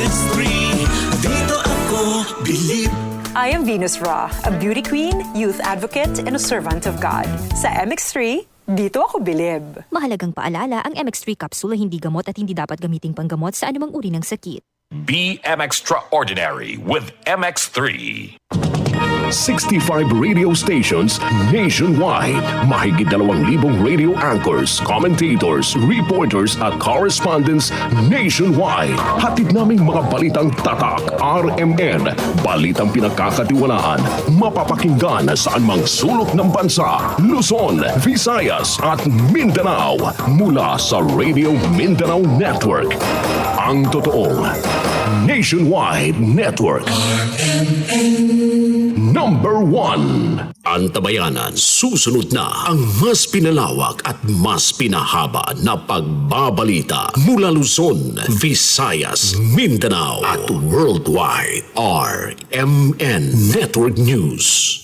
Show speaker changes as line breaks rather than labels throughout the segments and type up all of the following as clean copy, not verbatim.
MX3, dito ako bilib.
I am Venus Ra, a beauty queen, youth advocate, and a servant of God. Sa MX3, dito ako bilib.
Mahalagang paalala, ang MX3 capsule hindi gamot at hindi dapat gamiting panggamot sa anumang uri ng sakit.
Be extraordinary with MX3.
65 radio stations nationwide. Mahigit 2,000 radio anchors, commentators, reporters at correspondents nationwide. Hatid naming mga balitang tatak, RMN, balitang pinagkakatiwalaan, mapapakinggan saan mang sulok ng bansa, Luzon, Visayas at Mindanao mula sa Radio Mindanao Network. Ang totoong nationwide network. Number 1. Antabayanan, susunod na ang mas pinalawak at mas pinahaba na pagbabalita mula Luzon, Visayas, Mindanao at worldwide. RMN Network News.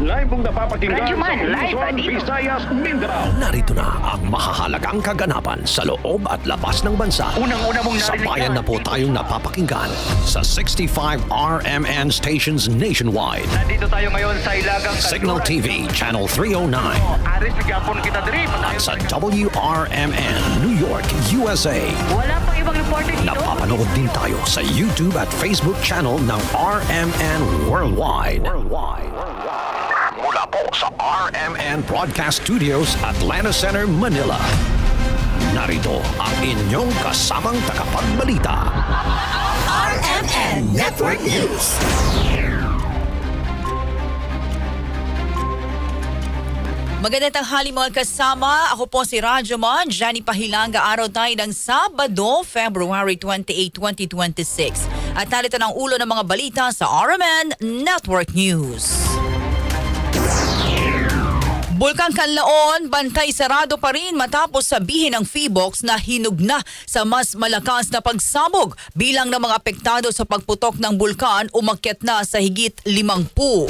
Live mong napapakinggan
Radyoman,
sa
live,
Luzon,
dito.
Visayas, Mindanao.
Narito na ang mahahalagang kaganapan sa loob at labas ng bansa.
Unang-una mong
Sa
narinig
bayan na po tayong napapakinggan sa 65 RMN stations nationwide.
Nandito tayo ngayon sa Ilagang
Signal TV, Channel 309.
Aris, bigapon kita diri.
At sa WRMN, New York, USA.
Wala pang ibang reporter dito.
Napapanood din tayo sa YouTube at Facebook channel ng RMN Worldwide. Mula po sa RMN Broadcast Studios, Atlanta Center, Manila. Narito ang inyong kasamang tagapagbalita.
RMN Network News.
Magandang tanghali mga kasama. Ako po si Radyoman, Jenny Pahilanga. Araw tayo ng Sabado, February 28, 2026. At narito ng ulo ng mga balita sa RMN Network News. Bulkang Kanlaon, bantay sarado pa rin matapos sabihin ng PHIVOLCS na hinug na sa mas malakas na pagsabog. Bilang ng mga apektado sa pagputok ng bulkan, umakyat na sa higit 50.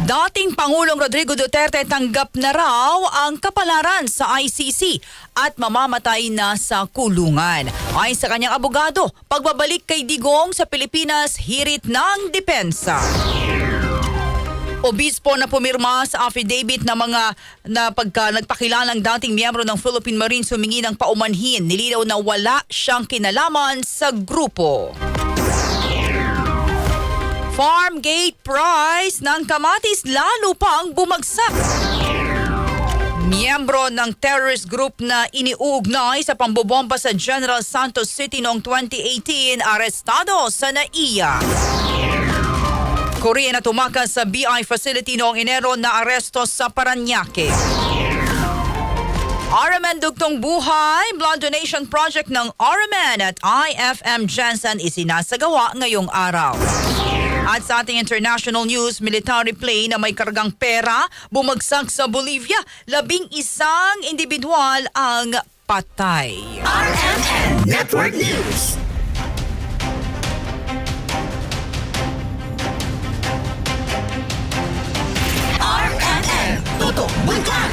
Dating Pangulong Rodrigo Duterte tanggap na raw ang kapalaran sa ICC at mamamatay na sa kulungan. Ayon sa kanyang abogado, pagbabalik kay Digong sa Pilipinas, hirit ng depensa. Obispo na pumirma sa affidavit na mga nagpakilalang dating miyembro ng Philippine Marines humingi ng paumanhin. Nilinaw na wala siyang kinalaman sa grupo. Farm gate price ng kamatis lalo pang bumagsak. Miyembro ng terrorist group na iniuugnay sa pambobomba sa General Santos City noong 2018, arestado sa NAIA. Korea na tumakas sa BI facility noong Enero na aresto sa Parañaque. RMN Dugtong Buhay, blood donation project ng RMN at IFM Janssen isinasagawa ngayong araw. At sa ating international news, military plane na may kargang pera bumagsak sa Bolivia. 11 individual ang patay.
RMN Network News. RMN Tutok Bulkan.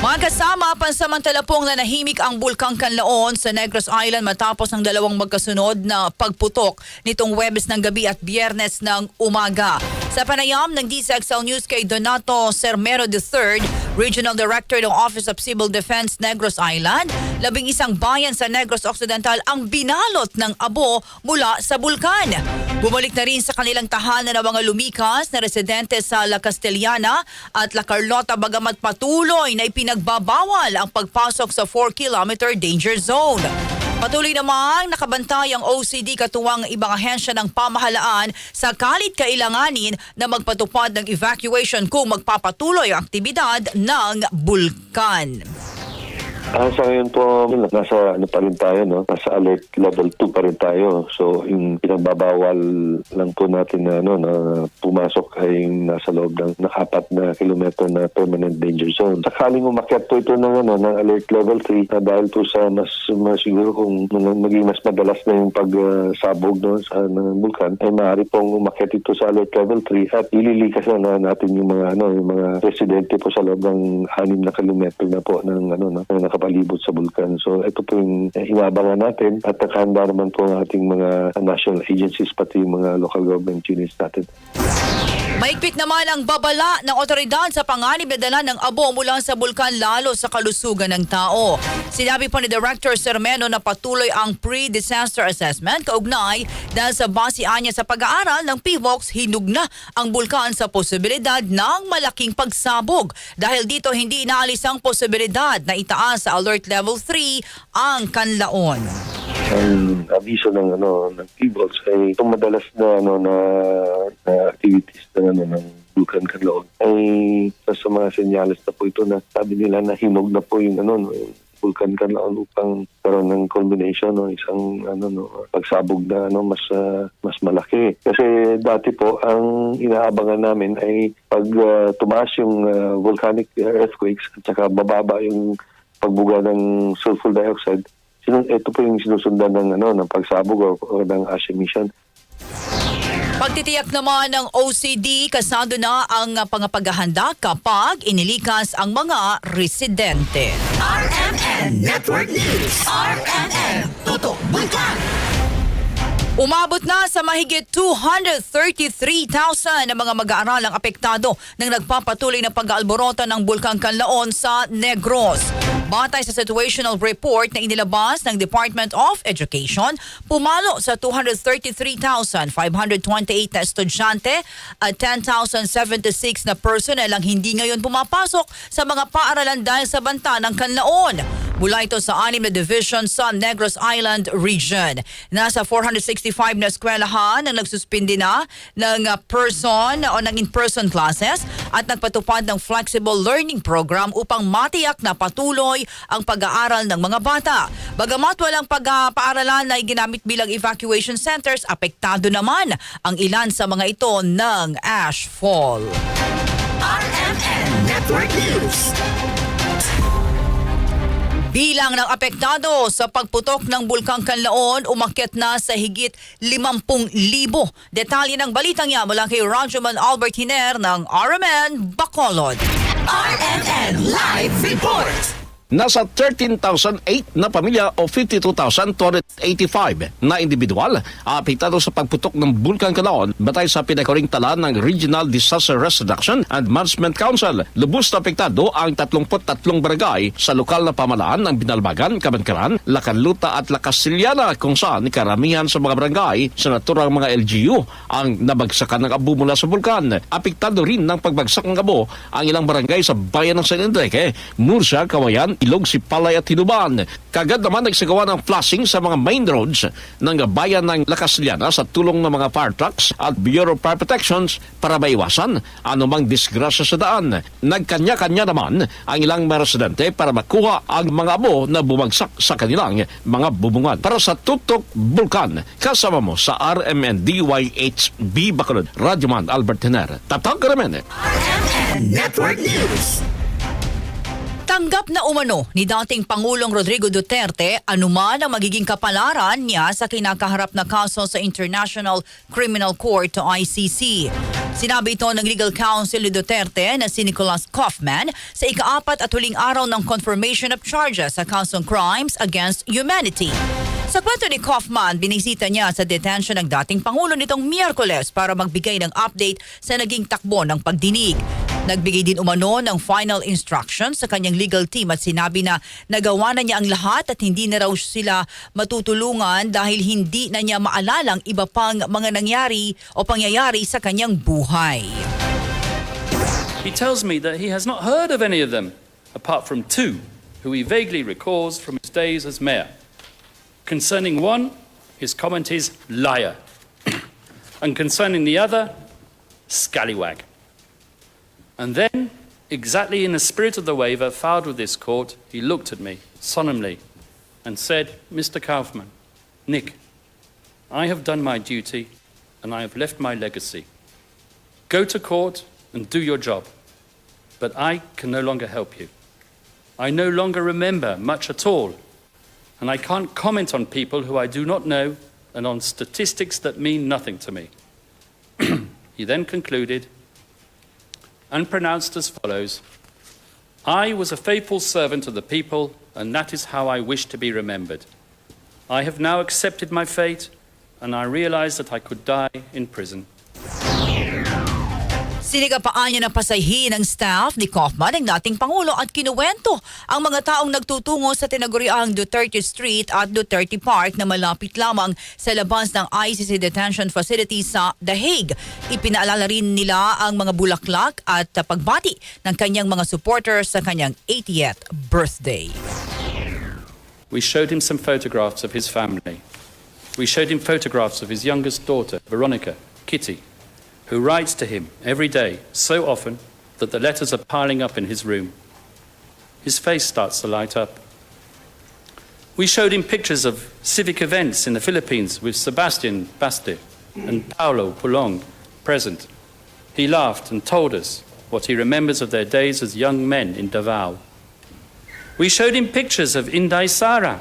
Mga kasama, pansamantala pong nanahimik ang Bulkang Kanlaon sa Negros Island matapos ang dalawang magkasunod na pagputok nitong Huwebes ng gabi at Biyernes ng umaga. Sa panayam ng DCXL News kay Donato Sermero III, Regional Director ng Office of Civil Defense Negros Island, 11 bayan sa Negros Occidental ang binalot ng abo mula sa bulkan. Bumalik na rin sa kanilang tahanan ng mga lumikas na residente sa La Castellana at La Carlota bagamat patuloy na ipinagbabawal ang pagpasok sa 4-kilometer danger zone. Patuloy namang nakabantay ang OCD katuwang ibang ahensya ng pamahalaan sakalit kailanganin na magpatupad ng evacuation kung magpapatuloy ang aktibidad ng bulkan.
Sa ngayon po, nasa ano pa rin tayo, no? Nasa alert level 2 pa rin tayo. So, yung pinagbabawal lang po natin na, na pumasok ay nasa loob ng 4 na kilometro na permanent danger zone. Sakaling umakyat po ito ng alert level 3 dahil po sa mas siguro kung maging mas madalas na yung pagsabog sa bulkan, ay maaari pong umakyat ito sa alert level 3 at ililikas na natin yung mga residente po sa loob ng 6 na kilometro na po ng nakapalibot sa bulkan. So ito po yung inabangan natin at nakahanda naman po ang ating mga national agencies pati yung mga local government units natin.
Mahigpit naman ang babala ng otoridad sa panganib na dala ng abo mula sa bulkan lalo sa kalusugan ng tao. Sinabi pa ni Director Sermeno na patuloy ang pre-disaster assessment kaugnay dahil sa basihan niya sa pag-aaral ng PIVOX, hinug na ang bulkan sa posibilidad ng malaking pagsabog. Dahil dito hindi inaalis ang posibilidad na itaas sa alert level 3 ang kanlaon.
Ang abiso ng PIVOX ay itong madalas na activities ng bulkan Kanlaon ay sa mga senyales na po ito na sabi nila na hinog na po yung bulkan Kanlaon upang karoon ng combination isang pagsabog na mas malaki. Kasi dati po ang inaabangan namin ay pag tumaas yung volcanic earthquakes at saka bababa yung pagbuga ng sulfur dioxide, ito po yung sinusundan ng pagsabog o ng ash emission.
Pagtitiyak naman ng OCD, kasado na ang pangapaghahanda kapag inilikas ang mga residente.
RMN Network News. RMN Tutok Bulkan.
Umabot na sa mahigit 233,000 na mga mag-aaralang apektado ng nagpapatuloy na pag-aalborota ng Bulkang Kanlaon sa Negros. Batay sa situational report na inilabas ng Department of Education, pumalo sa 233,528 na estudyante at 10,076 na personnel ang hindi ngayon pumapasok sa mga paaralan dahil sa banta ng Kanlaon. Mula ito sa 6 na division sa Negros Island Region. Nasa 465 na eskwelahan ang nagsuspindi na ng person o ng in-person classes at nagpatupad ng flexible learning program upang matiyak na patuloy ang pag-aaral ng mga bata. Bagamat walang pag-paaralan na ginamit bilang evacuation centers, apektado naman ang ilan sa mga ito ng ash fall.
RMN Network News.
Bilang ng apektado sa pagputok ng Bulkang Kanlaon, umakyat na sa higit 50,000. Detalye ng balitang yan mula kay Rajaman Albert Hiner ng RMN Bacolod.
RMN Live Report.
Nasa 13,008 na pamilya o 52,285 na individual apektado sa pagputok ng Bulkang Kanlaon batay sa pinakaring tala ng Regional Disaster Risk Reduction and Management Council. Lubos na apektado ang 33 barangay sa lokal na pamalaan ng Binalbagan, Kabankaran, Lacanluta at Lacasiliana kung saan karamihan sa mga barangay sa naturang mga LGU ang nabagsakan ng abo mula sa bulkan. Apektado rin ng pagbagsak ng abo ang ilang barangay sa bayan ng San Enrique, Murcia, Kawayan, Ilog, Sipalay at Tinuban. Kagad naman nagsagawa ng flushing sa mga main roads ng bayan ng Lacasiliana sa tulong ng mga fire trucks at Bureau of Fire Protections para maiwasan anumang disgrasya sa daan. Nagkanya-kanya naman ang ilang mga residente para makuha ang mga abo na bumagsak sa kanilang mga bubungan. Para sa Tutok Bulkan, kasama mo sa RMN DYHB Bacolod, Radyoman Albert Hiner. Tatak RMN.
RMN Network News.
Tanggap na umano ni dating Pangulong Rodrigo Duterte anuman ang magiging kapalaran niya sa kinakaharap na kaso sa International Criminal Court o ICC. Sinabi ito ng legal counsel ni Duterte na si Nicholas Kaufman sa ika-4 at huling araw ng confirmation of charges sa kasong crimes against humanity. Sa kwento ni Kaufman, binisita niya sa detention ng dating Pangulo nitong Miyerkules para magbigay ng update sa naging takbo ng pagdinig. Nagbigay din umano ng final instructions sa kanyang legal team at sinabi na nagawa na niya ang lahat at hindi na raw sila matutulungan dahil hindi na niya maalalang iba pang mga nangyari o pangyayari sa kanyang buhay.
He tells me that he has not heard of any of them, apart from 2, who he vaguely recalls from his days as mayor. Concerning one, his comment is liar. And concerning the other, scallywag. And then, exactly in the spirit of the waiver filed with this court, he looked at me solemnly and said, Mr. Kaufman, Nick, I have done my duty and I have left my legacy. Go to court and do your job, but I can no longer help you. I no longer remember much at all, and I can't comment on people who I do not know and on statistics that mean nothing to me. He then concluded and pronounced as follows, I was a faithful servant of the people, and that is how I wish to be remembered. I have now accepted my fate, and I realize that I could die in prison.
Sinigapaan niya na pasahin ng staff ni Kaufman ang dating Pangulo at kinuwento ang mga taong nagtutungo sa tinaguriang Duterte Street at Duterte Park na malapit lamang sa labas ng ICC detention facility sa The Hague. Ipinaalala rin nila ang mga bulaklak at pagbati ng kanyang mga supporters sa kanyang 80th birthday.
We showed him some photographs of his family. We showed him photographs of his youngest daughter, Veronica, Kitty, who writes to him every day so often that the letters are piling up in his room. His face starts to light up. We showed him pictures of civic events in the Philippines with Sebastian Baste and Paulo Pulong present. He laughed and told us what he remembers of their days as young men in Davao. We showed him pictures of Inday Sara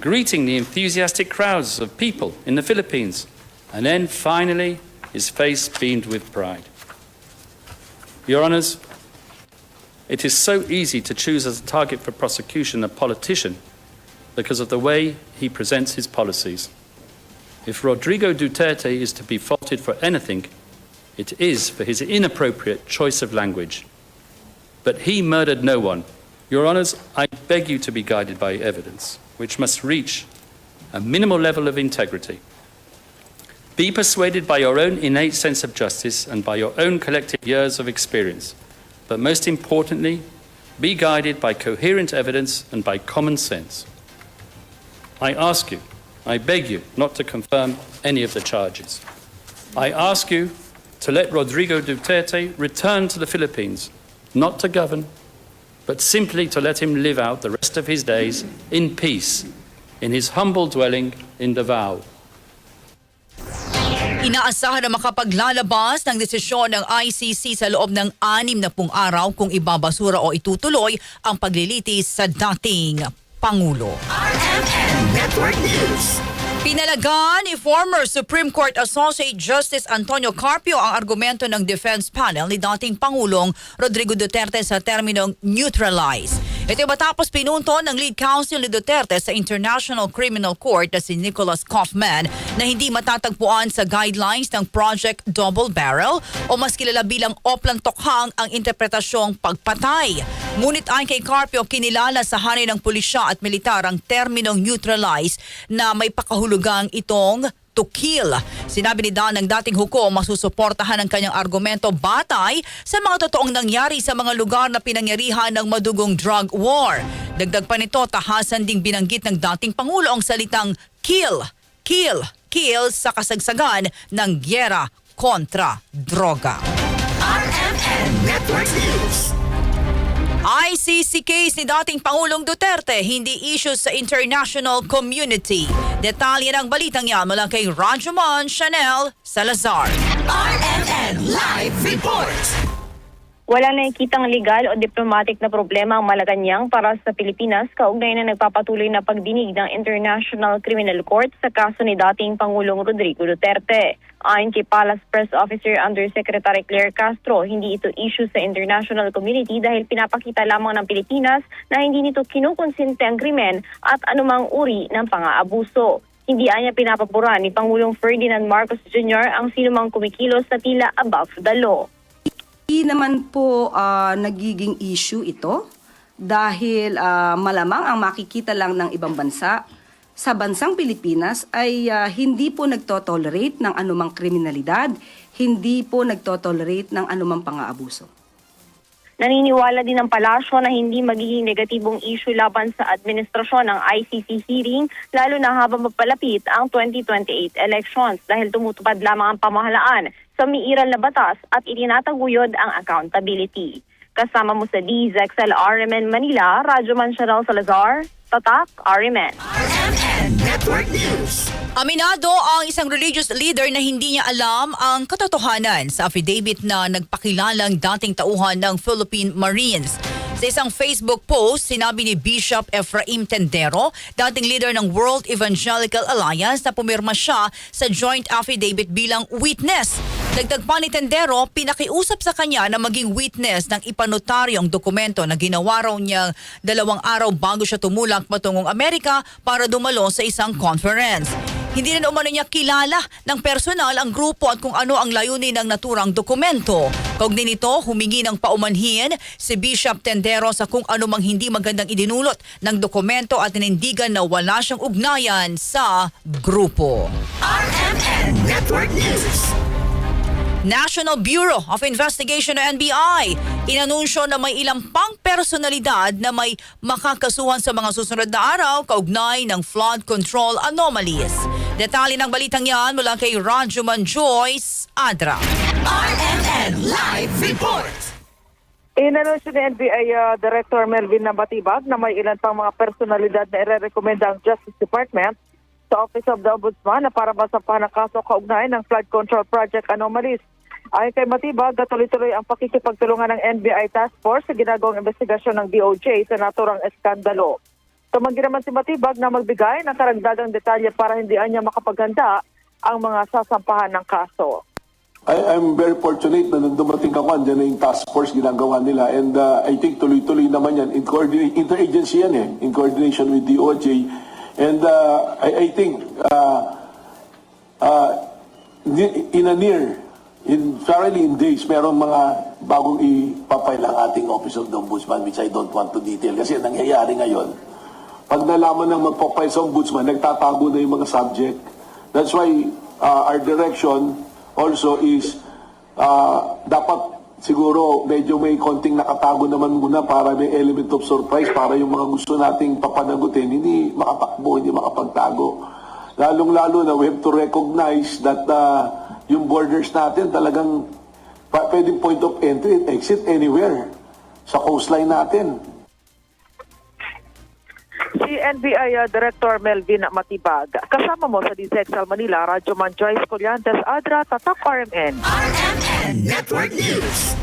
greeting the enthusiastic crowds of people in the Philippines, and then finally his face beamed with pride. Your Honours, it is so easy to choose as a target for prosecution a politician because of the way he presents his policies. If Rodrigo Duterte is to be faulted for anything, it is for his inappropriate choice of language. But he murdered no one. Your Honours, I beg you to be guided by evidence, which must reach a minimal level of integrity. Be persuaded by your own innate sense of justice and by your own collective years of experience. But most importantly, be guided by coherent evidence and by common sense. I ask you, I beg you not to confirm any of the charges. I ask you to let Rodrigo Duterte return to the Philippines, not to govern, but simply to let him live out the rest of his days in peace in his humble dwelling in Davao.
Inaasahan na makapaglalabas ng desisyon ng ICC sa loob ng 60 araw kung ibabasura o itutuloy ang paglilitis sa dating Pangulo.
RMN Network News.
Pinalagaan ni former Supreme Court Associate Justice Antonio Carpio ang argumento ng defense panel ni dating Pangulong Rodrigo Duterte sa terminong neutralize. Ito matapos pinunto ng lead counsel ni Duterte sa International Criminal Court na si Nicholas Kaufman na hindi matatagpuan sa guidelines ng Project Double Barrel o mas kilala bilang Oplan Tokhang ang interpretasyong pagpatay. Ngunit ay kay Carpio kinilala sa hanay ng pulisya at militar ang terminong neutralize na may pakahulugang itong to kill. Sinabi ni Dan ng dating hukom masusuportahan ang kanyang argumento batay sa mga totoong nangyari sa mga lugar na pinangyarihan ng madugong drug war. Dagdag pa nito, tahasan ding binanggit ng dating Pangulo ang salitang kill, kill, kill sa kasagsagan ng gyera kontra droga.
RMN Network News.
ICC case ni dating Pangulong Duterte, hindi issue sa international community. Detalye ng balitang yan mula kay Rajuman Chanel Salazar.
RMN Live Report.
Wala nakikitang legal o diplomatic na problema ang Malacanang para sa Pilipinas kaugnay na nagpapatuloy na pagdinig ng International Criminal Court sa kaso ni dating Pangulong Rodrigo Duterte. Ayon kay Palace Press Officer Undersecretary Claire Castro, hindi ito issue sa international community dahil pinapakita lamang ng Pilipinas na hindi nito kinukonsente ang krimen at anumang uri ng pang-aabuso. Hindi anya pinapapura ni Pangulong Ferdinand Marcos Jr. ang sinumang kumikilos na tila above the law.
Hindi naman po nagiging issue ito dahil malamang ang makikita lang ng ibang bansa sa bansang Pilipinas ay hindi po nagtotolerate ng anumang kriminalidad, hindi po nagtotolerate ng anumang pang-aabuso.
Naniniwala din ang palasyo na hindi magiging negatibong issue laban sa administrasyon ng ICC hearing lalo na habang magpalapit ang 2028 elections dahil tumutupad lamang ang pamahalaan sa umiiral na batas at itinataguyod ang accountability. Kasama mo sa DZXL RMN Manila, Radyo Mansyadal Salazar, Tatak, RMN.
RMN Network News.
Aminado ang isang religious leader na hindi niya alam ang katotohanan sa affidavit na nagpakilalang dating tauhan ng Philippine Marines. Sa isang Facebook post, sinabi ni Bishop Efraim Tendero, dating leader ng World Evangelical Alliance, na pumirma siya sa joint affidavit bilang witness. Dagdag pa ni Tendero, pinakiusap sa kanya na maging witness ng ipanotaryong dokumento na ginawa raw niyang 2 araw bago siya tumulak patungong Amerika para dumalo sa isang conference. Hindi na umano niya kilala ng personal ang grupo at kung ano ang layunin ng naturang dokumento. Kaugnay nito, humingi ng paumanhin si Bishop Tendero sa kung ano mang hindi magandang idinulot ng dokumento at ninindigan na wala siyang ugnayan sa grupo.
RMN Network News.
National Bureau of Investigation o NBI inanunsyo na may ilang pang personalidad na may makakasuhan sa mga susunod na araw kaugnay ng flood control anomalies. Detalye ng balitang yan mula kay Rajuman Joyce Adra.
RMN Live Report.
Inanunsyo ni NBI Director Melvin Nabatibag na may ilan pang mga personalidad na irerekomenda ang Justice Department sa Office of the Ombudsman na para masampahan ang kaso kaugnay ng flood control project anomalies. Ayon kay Matibag, tuloy-tuloy ang pakikipagtulungan ng NBI Task Force sa ginagawang investigasyon ng DOJ sa naturang eskandalo. Tumanggi naman si Matibag na magbigay ng karagdagang detalye para hindi niya makapaghanda ang mga sasampahan ng kaso.
I'm very fortunate na nung dumating ako, andyan na yung task force ginagawa nila. And I think tuloy-tuloy naman yan. Interagency yan in coordination with DOJ. And I think in a near, fairly in days, merong mga bagong ipapile ang ating Office of the Ombudsman, which I don't want to detail. Kasi nangyayari ngayon, pag nalaman ng magpapile sa Ombudsman, nagtatago na yung mga subject. That's why our direction also is dapat siguro medyo may konting nakatago naman muna para may element of surprise para yung mga gusto nating papanagutin, hindi makatakbo, hindi makapagtago. Lalong-lalo na we have to recognize that yung borders natin talagang pwedeng point of entry and exit anywhere sa coastline natin.
Si NBI Director Melvin Matibag. Kasama mo sa DZXL Manila, Radyo Man Joyce Collantes, Adra, Tatak, RMN.
RMN Network News.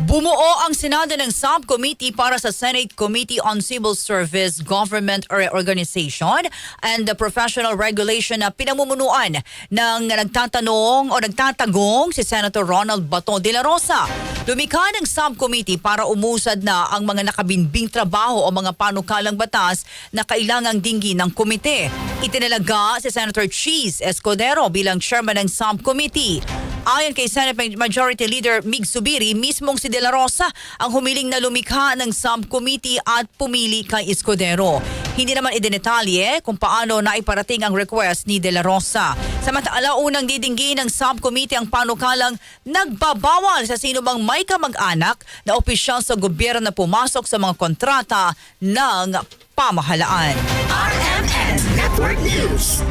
Bumuo ang Senado ng Subcommittee para sa Senate Committee on Civil Service, Government Organization and the Professional Regulation na pinamumunuan ng nagtatagong si Senator Ronald Bato de la Rosa. Lumikha ng subcommittee para umusad na ang mga nakabinbing trabaho o mga panukalang batas na kailangang dinggin ng komite. Itinalaga si Senator Cheese Escudero bilang chairman ng subcommittee. Ayon kay Senate Majority Leader Mig Subiri, mismong si De La Rosa ang humiling na lumikha ng subcommittee at pumili kay Escudero. Hindi naman idinetalye kung paano naiparating ang request ni De La Rosa. Samantala, unang didinggin ng subcommittee ang panukalang nagbabawal sa sino bang may kamag-anak na opisyal sa gobyerno na pumasok sa mga kontrata ng pamahalaan.
RMN Network News.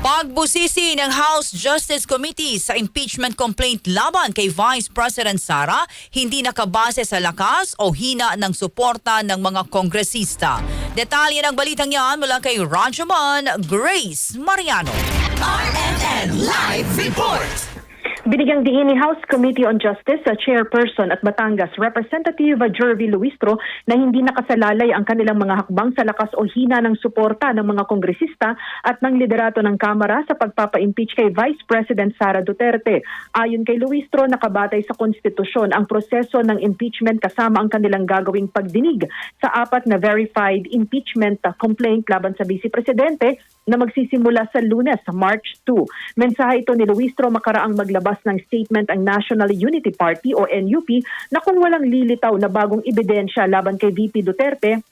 Pagbusisi ng House Justice Committee sa impeachment complaint laban kay Vice President Sara, hindi nakabase sa lakas o hina ng suporta ng mga kongresista. Detalye ng balitang yan mula kay Rajuman Grace Mariano.
RMN Live Report.
Binigyang diin ni House Committee on Justice sa Chairperson at Batangas Representative Jervy Luistro na hindi nakasalalay ang kanilang mga hakbang sa lakas o hina ng suporta ng mga kongresista at ng liderato ng Kamara sa pagpapa-impeach kay Vice President Sara Duterte. Ayon kay Luistro, nakabatay sa konstitusyon ang proseso ng impeachment kasama ang kanilang gagawing pagdinig sa 4 na verified impeachment complaint laban sa Vice Presidente na magsisimula sa Lunes, March 2. Mensahe ito ni Luistro makaraang maglabas ng statement ang National Unity Party o NUP na kung walang lilitaw na bagong ebidensya laban kay VP Duterte,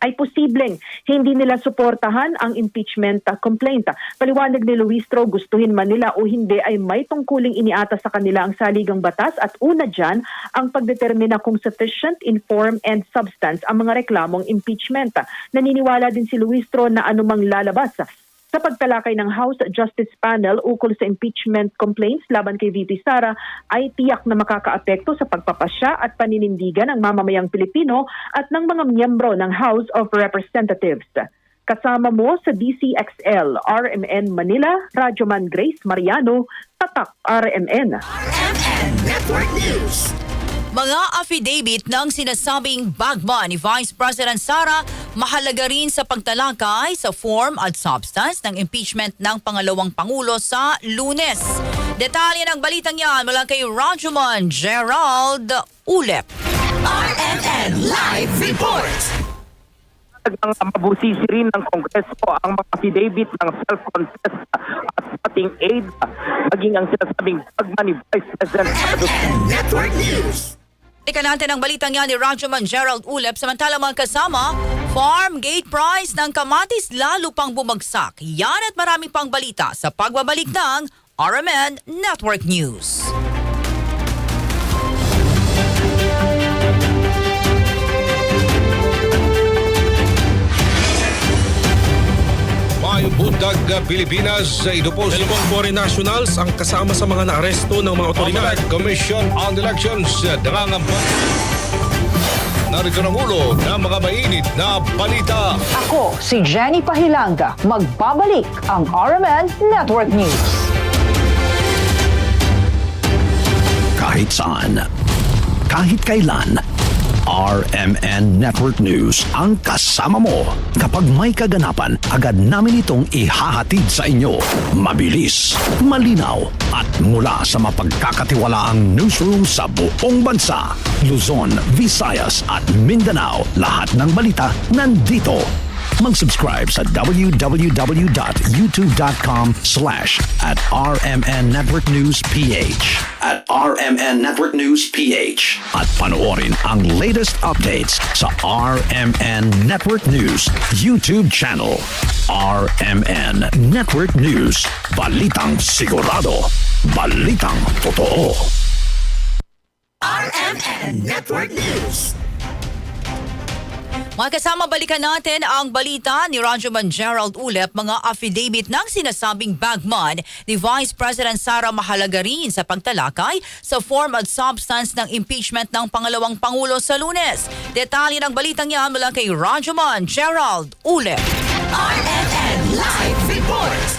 ay posibleng hindi nila suportahan ang impeachment complaint. Paliwanag ni Luistro, gustuhin man nila o hindi ay may tungkuling iniata sa kanila ang saligang batas at una dyan ang pagdetermina kung sufficient in form and substance ang mga reklamong impeachment. Naniniwala din si Luistro na anumang lalabas sa pagtalakay ng House Justice Panel ukol sa impeachment complaints laban kay VP Sara ay tiyak na makakaapekto sa pagpapasya at paninindigan ng mamamayang Pilipino at ng mga miyembro ng House of Representatives. Kasama mo sa DCXL, RMN Manila, Radyoman Grace Mariano, Tatak RMN.
RMN Network News.
Mga affidavit ng sinasabing bagman ni Vice President Sara mahalaga rin sa pagtalakay sa form at substance ng impeachment ng pangalawang Pangulo sa Lunes. Detalye ng balitang yan mula kay Radyoman Gerald Ulep.
RMN Live Report.
Ang mabusisi rin ng Kongreso ang mga affidavit ng self-confessed at ating aid, maging ang sinasabing bagman ni Vice President
RMN Network News.
Ika natin ang balitang yan ni Radyoman Gerald Ulep. Samantala mga kasama, farm gate price ng kamatis lalo pang bumagsak. Yan at marami pang balita sa pagbabalik ng RMN Network News.
May bundag Pilipinas, ito po si foreign nationals ang kasama sa mga naaresto ng mga otoridad. Commission on Elections, nangangampan. Narito ang ulo ng mga mainit na balita.
Ako si Jenny Pahilanga. Magbabalik ang RMN Network News.
Kahit saan, kahit kailan, RMN Network News ang kasama mo. Kapag may kaganapan, agad namin itong ihahatid sa inyo. Mabilis, malinaw, at mula sa mapagkakatiwalaang newsroom sa buong bansa. Luzon, Visayas at Mindanao, lahat ng balita nandito. Mag-subscribe sa www.youtube.com/@RMN Network News PH at RMN Network News PH at panoorin ang latest updates sa RMN Network News YouTube channel. RMN Network News, balitang sigurado, balitang totoo.
RMN Network News.
Mga kasama, balikan natin ang balita ni Radyoman Gerald Ulep. Mga affidavit ng sinasabing bagman ni Vice President Sara mahalaga rin sa pagtalakay sa form at substance ng impeachment ng pangalawang Pangulo sa Lunes. Detalye ng balitang yan mula kay Radyoman Gerald Ulep.
RMN Live Report.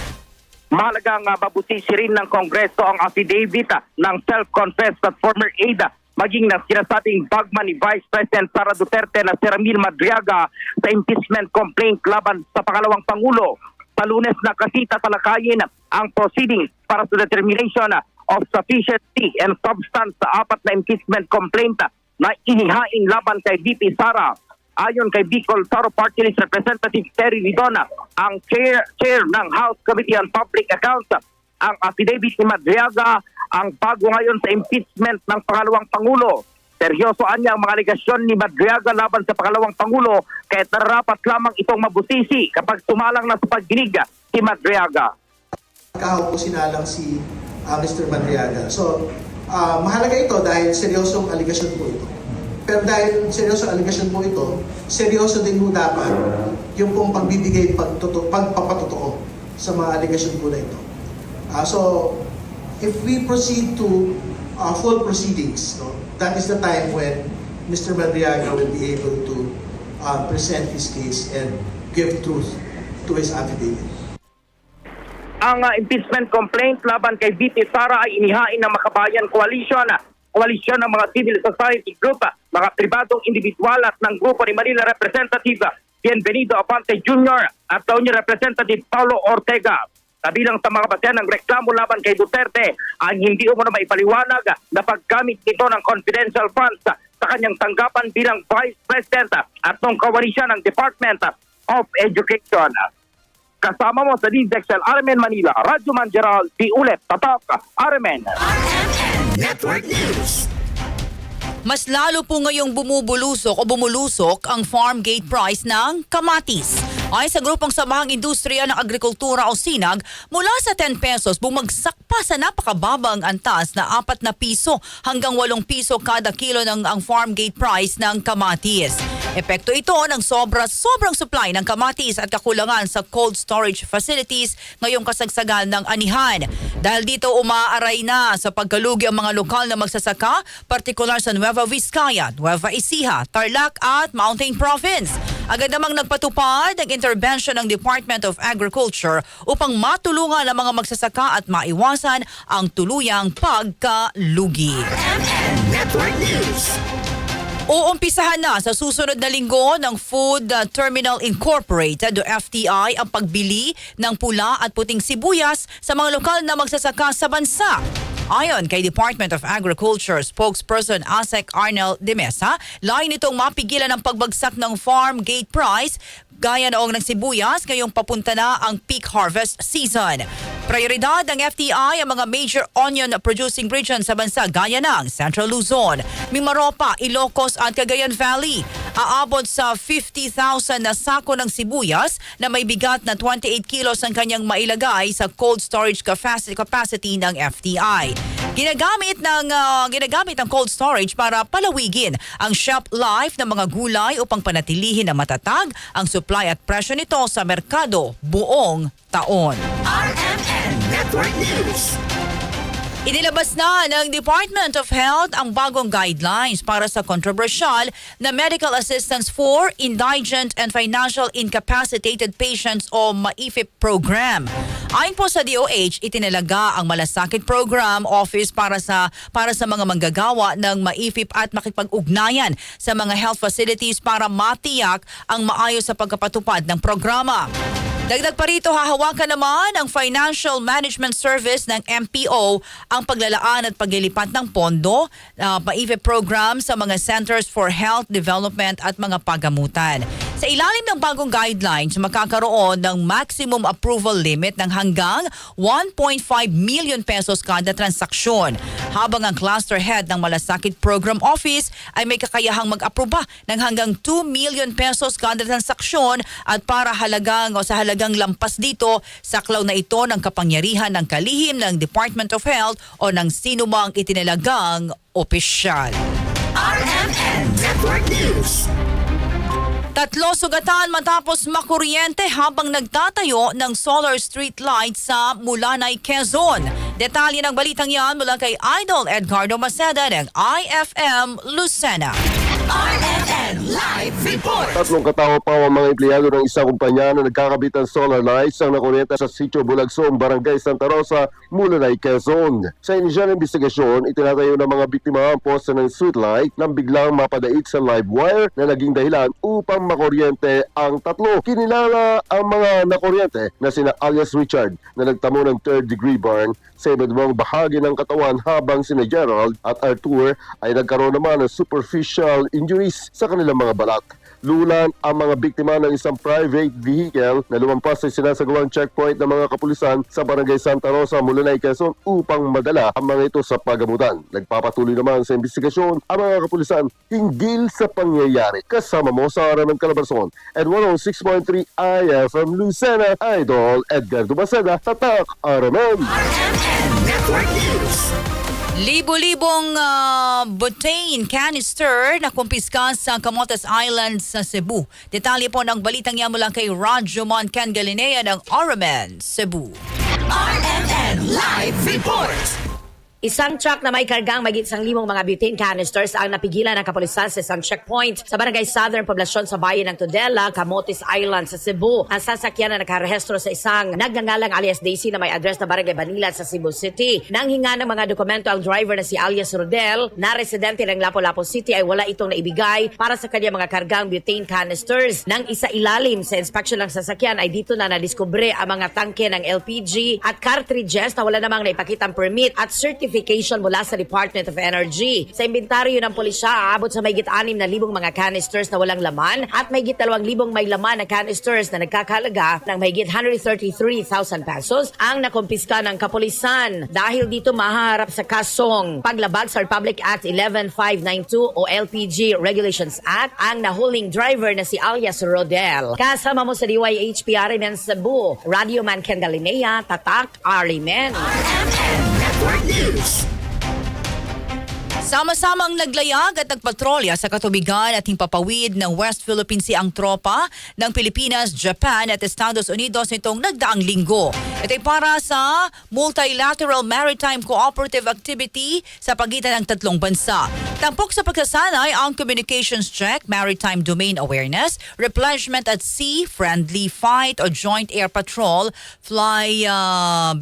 Mahalagang mabusisi rin ng Kongreso ang affidavit ng self-confessed at former aide maging ng sinasabing bagman ni Vice President Sara Duterte na si Ramil Madriaga sa impeachment complaint laban sa pangalawang Pangulo. Sa Lunes na kasi tatalakayin ang proceedings para sa determination of sufficiency and substance sa apat na impeachment complaint na inihain laban kay VP Sara. Ayon kay Bicol Saro Party List Representative Terry Ridona, ang chair ng House Committee on Public Accounts, ang affidavit ni Madriaga ang bago ngayon sa impeachment ng pangalawang Pangulo. Seryosoan niya ang mga aligasyon ni Madriaga laban sa pangalawang Pangulo, kaya narapat lamang itong mabusisi kapag tumalang na sa pagdinig si Madriaga.
Kahapon po sinalang si Mr. Madriaga. So, mahalaga ito dahil seryosong aligasyon po ito. Pero dahil seryosong aligasyon po ito, seryoso din po dapat yung pong pagbibigay pagpapatotoo sa mga aligasyon po na ito. So, if we proceed to full proceedings, that is the time when Mr. Madriaga will be able to present his case and give truth to his affidavit.
Ang impeachment complaint laban kay VP Sara ay inihain ng Makabayan Coalition, koalisyon ng mga civil society group, mga pribadong individual at ng grupo ni Manila Representative Bienvenido Apante Jr. at Union Representative Paulo Ortega. Kabilang sa mga basehan ng reklamo laban kay Duterte ang hindi umano maipaliwanag na paggamit nito ng confidential funds sa kanyang tanggapan bilang Vice President at nung kawani siya ng Department of Education. Kasama mo sa DZXL RMN Manila, Radyoman Gerald D. Ulep, Tatak, RMN.
RMN Network News.
Mas lalo po ngayong bumulusok ang farm gate price ng kamatis. Ay sa grupong Samahang Industriya ng Agrikultura o SINAG, mula sa 10 pesos bumagsak pa sa napakababang antas na 4 na piso hanggang 8 piso kada kilo ng ang farm gate price ng kamatis. Epekto ito ng sobrang supply ng kamatis at kakulangan sa cold storage facilities ngayong kasagsagan ng anihan. Dahil dito umaaray na sa pagkalugi ang mga lokal na magsasaka, partikular sa Nueva Vizcaya, Nueva Ecija, Tarlac at Mountain Province. Agad namang nagpatupad ang intervention ng Department of Agriculture upang matulungan ang mga magsasaka at maiwasan ang tuluyang pagkalugi.
RMN Network News.
Uumpisahan na sa susunod na linggo ng Food Terminal Incorporated o FTI ang pagbili ng pula at puting sibuyas sa mga lokal na magsasaka sa bansa. Ayon kay Department of Agriculture spokesperson Asek Arnel de Mesa, layo nitong mapigilan ang pagbagsak ng farm gate price gaya noong ng sibuyas ngayong papunta na ang peak harvest season. Prioridad ng FTI ang mga major onion producing regions sa bansa gaya ng Central Luzon, Mimaropa, Ilocos at Cagayan Valley. Aabot sa 50,000 na sako ng sibuyas na may bigat na 28 kilos ang kanyang mailagay sa cold storage capacity ng FTI. Ginagamit ng cold storage para palawigin ang shelf life ng mga gulay upang panatilihin na matatag ang supply at presyo nito sa merkado buong taon.
RMN Network News.
Inilabas na ng Department of Health ang bagong guidelines para sa kontrobersyal na medical assistance for indigent and financial incapacitated patients o MAIFIP program. Ayon po sa DOH, itinalaga ang Malasakit Program Office para sa mga manggagawa ng MAIFIP at makipag-ugnayan sa mga health facilities para matiyak ang maayos sa pagkapatupad ng programa. Dagdag pa rito, hahawakan naman ang Financial Management Service ng MPO ang paglalaan at paglilipat ng pondo MAIFIP program sa mga Centers for Health Development at mga pagamutan. Sa ilalim ng bagong guidelines, makakaroon ng maximum approval limit ng hanggang 1.5 million pesos kada transaksyon, habang ang cluster head ng Malasakit Program Office ay may kakayahang mag-aproba ng hanggang 2 million pesos kada transaksyon at sa halagang lampas dito, saklaw na ito ng kapangyarihan ng kalihim ng Department of Health o ng sinumang itinalagang opisyal.
RMN Network News.
3 sugatan matapos makuryente habang nagtatayo ng solar street lights sa Mulanay, Quezon. Detalye ng balitang yan mula kay Idol Edgardo Maceda ng IFM Lucena.
RMN Live Report.
3 katao pa ang mga empleyado ng isang kumpanya na nagkakabit ng solar lights ang nakuryente sa Sitio Bulagson, Barangay Santa Rosa, Mulanay, Quezon. Sa inisyal na investigasyon, itinatayo ng mga biktima ang poste ng street light nang biglang mapadaig sa live wire na naging dahilan upang makuryente ang 3. Kinilala ang mga nakuryente na sina alias Richard na nagtamo ng 3rd-degree burn sa iba't ibang bahagi ng katawan, habang sina Gerald at Arthur ay nagkaroon naman ng superficial injuries sa kanilang mga balat. Lulan ang mga biktima ng isang private vehicle na lumampas sa sinasagawang checkpoint ng mga kapulisan sa Barangay Santa Rosa, Mulanay, Quezon upang madala ang mga ito sa pagamutan. Nagpapatuloy naman sa investigasyon ang mga kapulisan hinggil sa pangyayari. Kasama mo sa RMN Calabarzon at 106.3 IFM Lucena, Idol Edgardo Maceda, Tatak RMN.
RMN Network News.
Libo-libong butane canister na kumpiska sa Camotes Island sa Cebu. Detalye po ng balitang yan mula kay Radjomon Ken Galinea ng RMN Cebu.
RMN Live Report.
Isang truck na may kargang mahigit 1,000 mga butane canisters ang napigilan ng kapulisan sa isang checkpoint sa Barangay Southern Poblasyon sa bayan ng Tudela, Camotes Island sa Cebu. Ang sasakyan na nakarehistro sa isang nagngangalang alias Daisy na may address na Barangay Banilan sa Cebu City. Nang hinga ng mga dokumento ang driver na si alias Rodel, na residente ng Lapu-Lapu City, ay wala itong naibigay para sa kanyang mga kargang butane canisters. Nang isa ilalim sa inspection ng sasakyan ay dito na nadiskubre ang mga tangke ng LPG at cartridges na wala namang naipakitang permit at certificate certification mula sa Department of Energy. Sa inventaryo ng pulisya, aabot sa mahigit 6,000 mga canisters na walang laman at mahigit 2,000 may laman na canisters na nagkakahalaga ng mahigit 133,000 pesos ang nakumpiska ng kapulisan. Dahil dito mahaharap sa kasong paglabag sa Republic Act 11592 o LPG Regulations Act ang nahuling driver na si alias Rodel. Kasama mo sa DYHP RMN Cebu, Radio Man Ken Galinea, Tatak RMN.
RMN Network News.
Sama-samang naglayag at nagpatrolya sa katubigan at himpapawid ng West Philippine Sea ang tropa ng Pilipinas, Japan at Estados Unidos nitong nagdaang linggo. Ito ay para sa Multilateral Maritime Cooperative Activity sa pagitan ng tatlong bansa. Tampok sa pagsasanay ang communications check, maritime domain awareness, replenishment at sea, friendly fight o joint air patrol, fly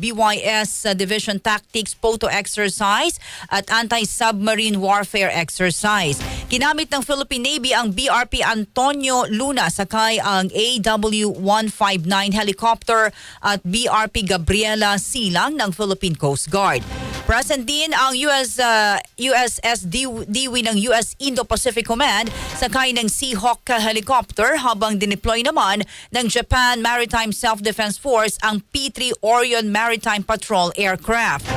BYS Division Tactics photo exercise at anti-submarine warfare exercise. Ginamit ng Philippine Navy ang BRP Antonio Luna sakay ang AW-159 helicopter at BRP Gabriela Silang ng Philippine Coast Guard. Present din ang USS Dewey ng US Indo-Pacific Command sakay ng Seahawk helicopter habang dineploy naman ng Japan Maritime Self-Defense Force ang P-3 Orion Maritime Patrol aircraft.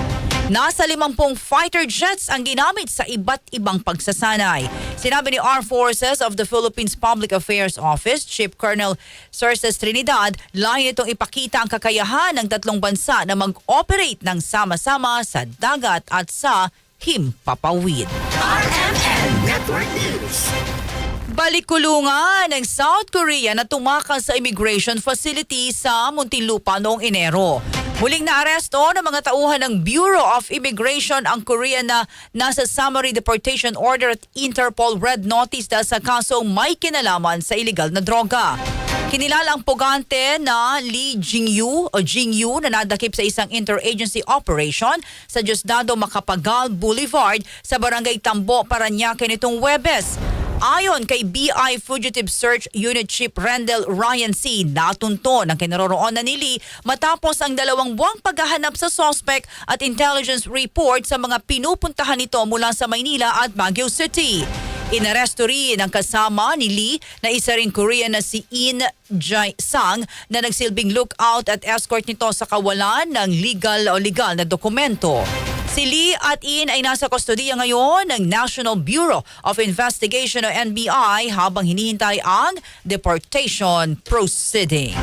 Nasa 50 fighter jets ang ginamit sa iba't ibang pagsasanay. Sinabi ni Armed Forces of the Philippines Public Affairs Office, Chief Colonel Cerces Trinidad, layo nitong ipakita ang kakayahan ng tatlong bansa na mag-operate ng sama-sama sa dagat at sa himpapawid.
RMN Network News.
Balikulungan ng South Korea na tumakas sa immigration facility sa Muntinlupa noong Enero. Muling naaresto ng mga tauhan ng Bureau of Immigration ang Korea na nasa summary deportation order at Interpol Red Notice dahil sa kasong may kinalaman sa iligal na droga. Kinilala ang pugante na Lee Jingyu na nadakip sa isang interagency operation sa Diosdado Macapagal Boulevard sa Barangay Tambo, Parañaque nitong Huwebes. Ayon kay BI Fugitive Search Unit Chief Rendell Ryan C., natunto ng kinaroroonan ni Lee matapos ang 2 buwang paghahanap sa suspect at intelligence report sa mga pinupuntahan nito mula sa Maynila at Baguio City. Inaresto rin ang kasama ni Lee na isa ring Korean na si In Jae-sang na nagsilbing lookout at escort nito sa kawalan ng legal na dokumento. Si Lee at In ay nasa kustodiya ngayon ng National Bureau of Investigation o NBI habang hinihintay ang deportation proceeding.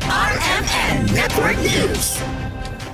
RMN Network News.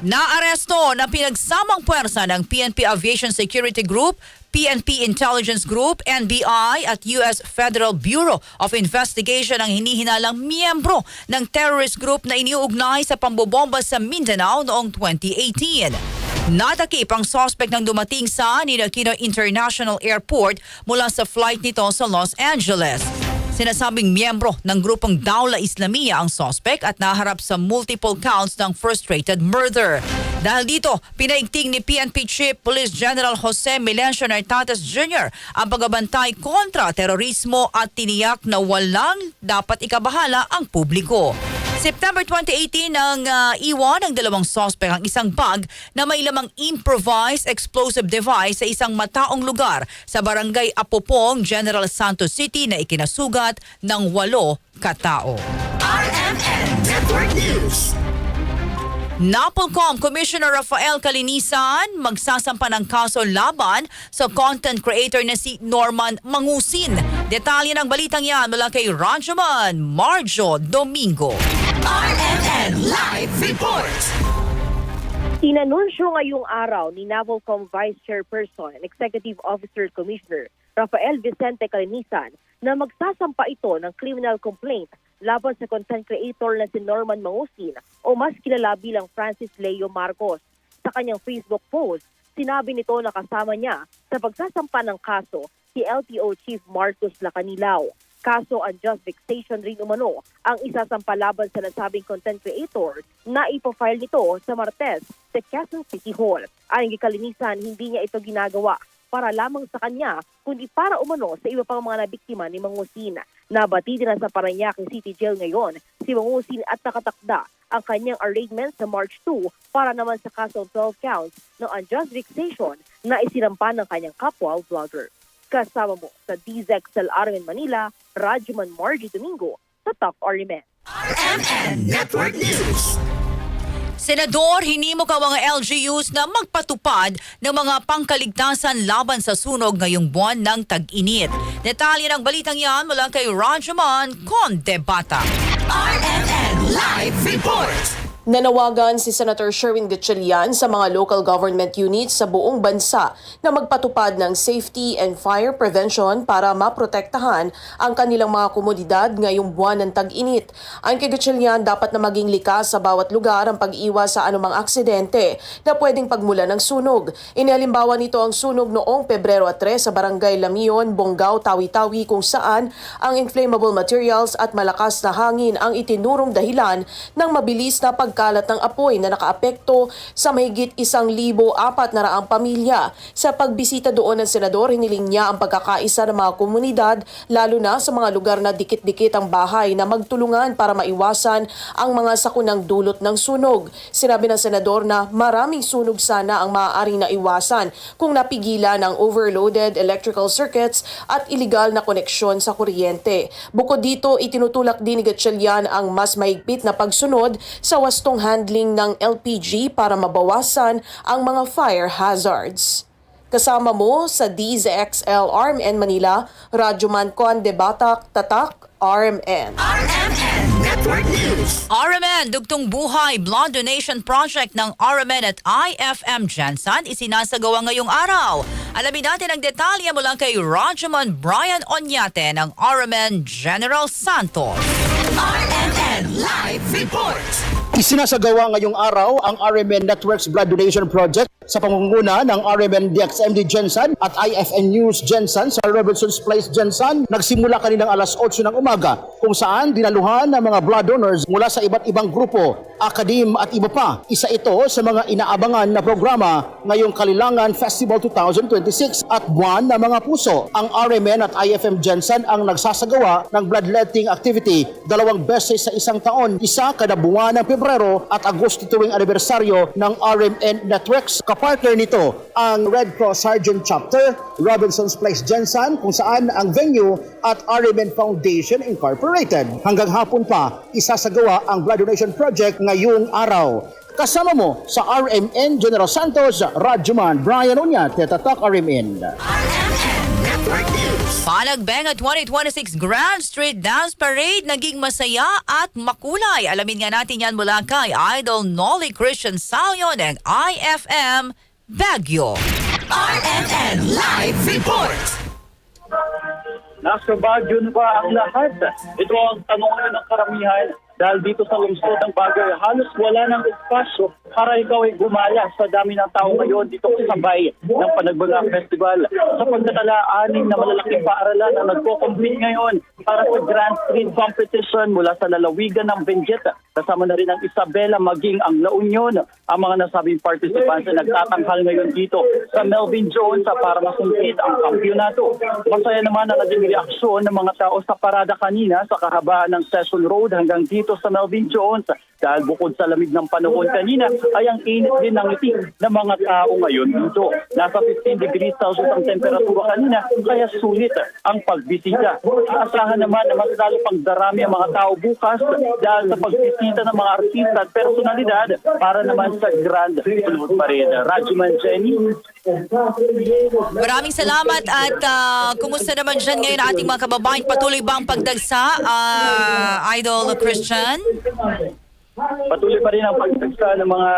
Naaresto na pinagsamang puwersa ng PNP Aviation Security Group, PNP Intelligence Group, NBI at US Federal Bureau of Investigation ang hinihinalang miyembro ng terrorist group na iniuugnay sa pambobomba sa Mindanao noong 2018. Natakip ang suspect nang dumating sa Aquino International Airport mula sa flight nito sa Los Angeles. Sinasabing miyembro ng grupong Dawla Islamia ang suspect at naharap sa multiple counts ng frustrated murder. Dahil dito, pinaigting ni PNP Chief Police General Jose Milencio Nartates Jr. ang pagbabantay kontra terorismo at tiniyak na walang dapat ikabahala ang publiko. September 2018 nang iwan ng 2 suspect ang isang bag na may lamang improvised explosive device sa isang mataong lugar sa Barangay Apopong, General Santos City na ikinasugat ng 8 katao.
RMN Network News.
NAPOLCOM Commissioner Rafael Calinisan magsasampa ng kaso laban sa content creator na si Norman Mangusin. Detalye ng balitang yan mula kay Rajaman Marjo Domingo.
RMN Live Report.
Inanunsyo ngayong araw ni NAPOLCOM Vice Chairperson and Executive Officer Commissioner Rafael Vicente Calinisan na magsasampa ito ng criminal complaint laban sa content creator na si Norman Mangusin o mas kilala bilang Francis Leo Marcos. Sa kanyang Facebook post, sinabi nito na kasama niya sa pagsasampa ng kaso si LTO Chief Marcos Lacanilao. Kaso unjust vexation rin umano ang isasampa laban sa nasabing content creator na ipofile nito sa Martes sa Quezon City Hall. Ayon kay Calinisan, hindi niya ito ginagawa para lamang sa kanya, kundi para umano sa iba pang mga nabiktima ni Mangusin. Nabati din sa Parañaque City Jail ngayon si Mangusin at nakatakda
ang kanyang arraignment sa March 2 para naman sa kasong 12 counts ng unjust vexation na isinampa ng kanyang kapwa vlogger. Kasama mo sa DZXL RMN Manila, Radyoman Margie Domingo sa Top RMN.
RMN Network News.
Senador, hinimok ang mga LGUs na magpatupad ng mga pangkaligtasan laban sa sunog ngayong buwan ng tag-init. Detalye ng balitang yan mula kay Radyoman Condebata.
RMN Live Report.
Nanawagan si Senator Sherwin Gatchalian sa mga local government units sa buong bansa na magpatupad ng safety and fire prevention para maprotektahan ang kanilang mga komunidad ngayong buwan ng tag-init. Ayon kay Gatchalian, dapat na maging likas sa bawat lugar ang pag-iwas sa anumang aksidente na pwedeng pagmulan ng sunog. Inihalimbawa nito ang sunog noong Pebrero 3 sa Barangay Lamion, Bonggao, Tawi-Tawi kung saan ang inflammable materials at malakas na hangin ang itinurong dahilan ng mabilis na pagkalat ng apoy na nakaapekto sa mahigit 1,400 pamilya. Sa pagbisita doon ng senador, hiniling niya ang pagkakaisa ng mga komunidad, lalo na sa mga lugar na dikit-dikit ang bahay na magtulungan para maiwasan ang mga sakunang dulot ng sunog. Sinabi ng senador na maraming sunog sana ang maaaring naiwasan kung napigilan ang overloaded electrical circuits at iligal na koneksyon sa kuryente. Bukod dito, itinutulak din ni Gatchalian ang mas mahigpit na pagsunod sa wastong handling ng LPG para mabawasan ang mga fire hazards. Kasama mo sa DZXL RMN Manila, Radyoman Condebata, Tatak, RMN.
RMN Network News.
RMN Dugtong Buhay Blood Donation Project ng RMN at IFM Jensen isinasagawa ngayong araw. Alamin natin ang detalye mula kay Radyoman Brian Onyate ng RMN General Santos.
RMN Live Report.
Isinasagawa ngayong araw ang RMN Networks Blood Donation Project sa pamumuno ng RMN DXMD Jensen at IFN News Jensen sa Robinson's Place Jensen. Nagsimula kaninang alas 8 ng umaga kung saan dinaluhan ng mga blood donors mula sa iba't ibang grupo, akadim at iba pa. Isa ito sa mga inaabangan na programa ngayong Kalilangan Festival 2026 at Buwan ng Mga Puso. Ang RMN at IFM Jensen ang nagsasagawa ng bloodletting activity 2 beses sa isang taon, isa kada buwan ng Pebrero at Agosto tuwing anibersaryo ng RMN Networks. Kapartner nito ang Red Cross Sergeant Chapter, Robinson's Place Jensen kung saan ang venue at RMN Foundation Incorporated. Hanggang hapon pa, isasagawa ang Blood Donation Project ngayong araw. Kasama mo sa RMN General Santos, Radyoman Brian Onyate, Tatak RMN.
RMN Network News.
Panagbenga 2026 Grand Street Dance Parade naging masaya at makulay. Alamin nga natin yan mula kay Idol Nolly Christian Salyo ng IFM Baguio.
RMN Live Report.
Nasa Baguio na ba ang lahat? Ito ang tanong ng karamihan dahil dito sa lungsod ng Baguio, halos wala ng espasyo para ikaw ay gumala sa dami ng tao ngayon dito kasabay ng Panagbenga Festival. Sa pagtatala-anin na malalaking paaralan na nagko-compete ngayon para sa Grand Street Competition mula sa lalawigan ng Benguet. Kasama na rin ang Isabela maging ang La Union. Ang mga nasabing participants na nagtatanghal ngayon dito sa Melvin Jones para masumpit ang kampyonato. Masaya naman ang naging reaksyon ng mga tao sa parada kanina sa kahabaan ng Session Road hanggang dito sa Melvin Jones dahil bukod sa lamig ng panahon kanina ay ang init din ng ngiti ng mga tao ngayon dito. Nasa 15 degrees Celsius ang temperatura kanina kaya sulit ang pagbisita. Aasahan naman na mas lalo pang darami ang mga tao bukas dahil sa pagbisita ng mga artista at personalidad para naman sa Grand Flood Parade. Radyoman Jenny.
Maraming salamat at kumusta naman dyan ngayon ating mga kababayan? Patuloy ba ang pagdagsa, Idol Christian?
Patuloy pa rin ang pagdagsa ng mga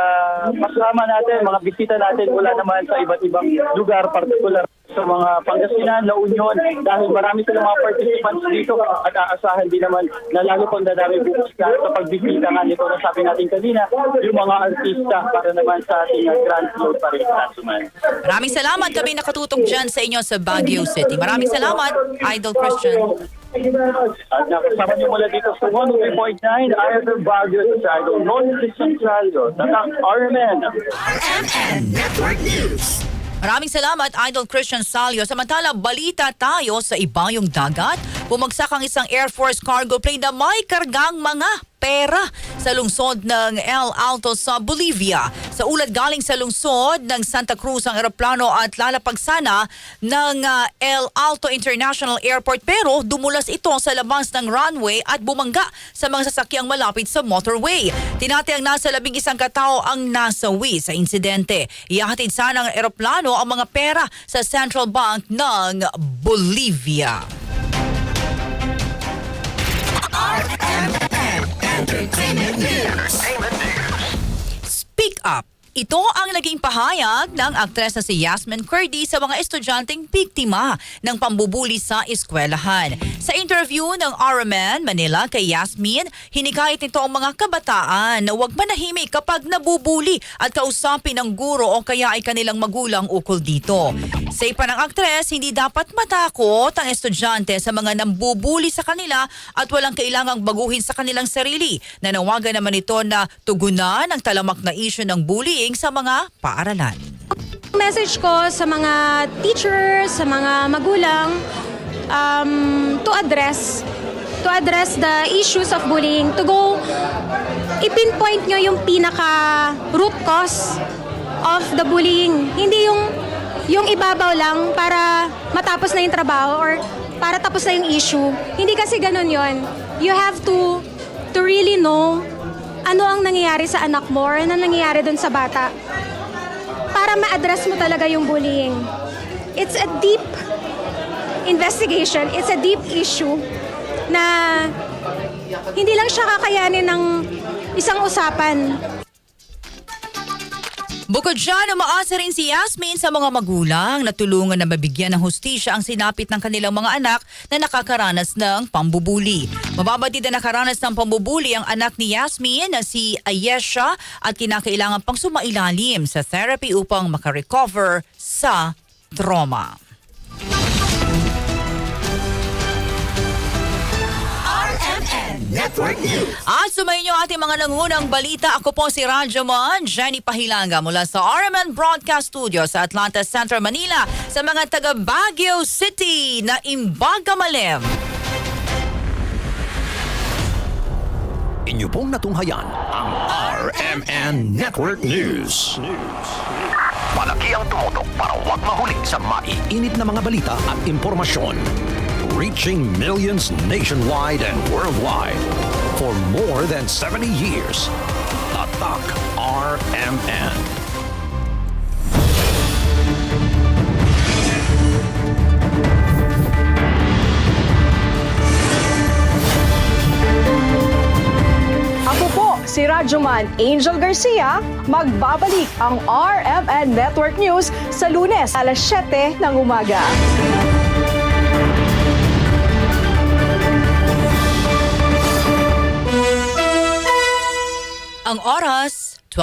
kasama natin, mga bisita natin mula naman sa iba't ibang lugar, partikular sa mga Pangasinan, La Union, dahil marami silang mga participants dito at aasahan din naman na lalo pang dadami bukas na sa pagbisita nga nito na sabi natin kanina, yung mga artista para naman sa ating Grand Flood Parade National.
Maraming salamat kami nakatutok dyan sa inyo sa Baguio City. Maraming salamat, Idol Christian.
At nakasama niyo mula dito sa 103.9 IFM Baguio sa Idol Nolly Centralio, Tatak RMN.
RMN Network News.
Maraming salamat, Idol Christian Salyo. Samantala, balita tayo sa ibayong dagat. Bumagsak ang isang Air Force cargo plane na may kargang mga pera sa lungsod ng El Alto sa Bolivia. Sa ulat galing sa lungsod ng Santa Cruz ang eroplano at lalapag sana ng El Alto International Airport pero dumulas ito sa labas ng runway at bumangga sa mga sasakyang malapit sa motorway. Tinatayang nasa 11 katao ang nasawi sa insidente. Ihahatid sana ng eroplano ang mga pera sa Central Bank ng Bolivia.
RMN Entertainment News.
Speak Up. Ito ang naging pahayag ng aktres na si Yasmin Curdy sa mga estudyanteng biktima ng pambubuli sa eskwelahan. Sa interview ng RMN Manila kay Yasmin, hinikayat nito ang mga kabataan na huwag manahimik kapag nabubuli at kausapin ng guro o kaya ay kanilang magulang ukol dito. Say pa ng aktres, hindi dapat matakot ang estudyante sa mga nambubuli sa kanila at walang kailangang baguhin sa kanilang sarili. Nanawagan naman ito na tugunan ang talamak na issue ng bullying sa mga paaralan.
Message ko sa mga teachers, sa mga magulang, to address the issues of bullying, to go ipinpoint nyo yung pinaka root cause of the bullying. Hindi yung ibabaw lang para matapos na yung trabaho or para tapos na yung issue. Hindi kasi ganun yon. You have to really know ano ang nangyayari sa anak mo or ano nangyayari dun sa bata para ma-address mo talaga yung bullying. It's a deep investigation. It's a deep issue na hindi lang siya kakayanin ng isang usapan.
Bukod dyan, umaasa rin si Yasmin sa mga magulang na tulungan na mabigyan ng hustisya ang sinapit ng kanilang mga anak na nakakaranas ng pambubuli. Mababatid na nakaranas ng pambubuli ang anak ni Yasmin na si Ayesha at kinakailangan pang sumailalim sa therapy upang makarecover sa trauma.
RMN Network News.
At sumayin niyo ating mga nangunang balita. Ako po si Rajaman Jenny Pahilanga mula sa RMN Broadcast Studio sa Atlanta Center, Manila sa mga taga Baguio City na Imbaga Malem.
Inyo pong natunghayan ang RMN Network News. Palagi ang tumutok para huwag mahuli sa maiinit na mga balita at impormasyon. Reaching millions nationwide and worldwide. For more than 70 years, Tatak RMN.
Ako po, si Radyoman Angel Garcia, magbabalik ang RMN Network News sa Lunes alas 7 ng umaga.
Ang oras, 12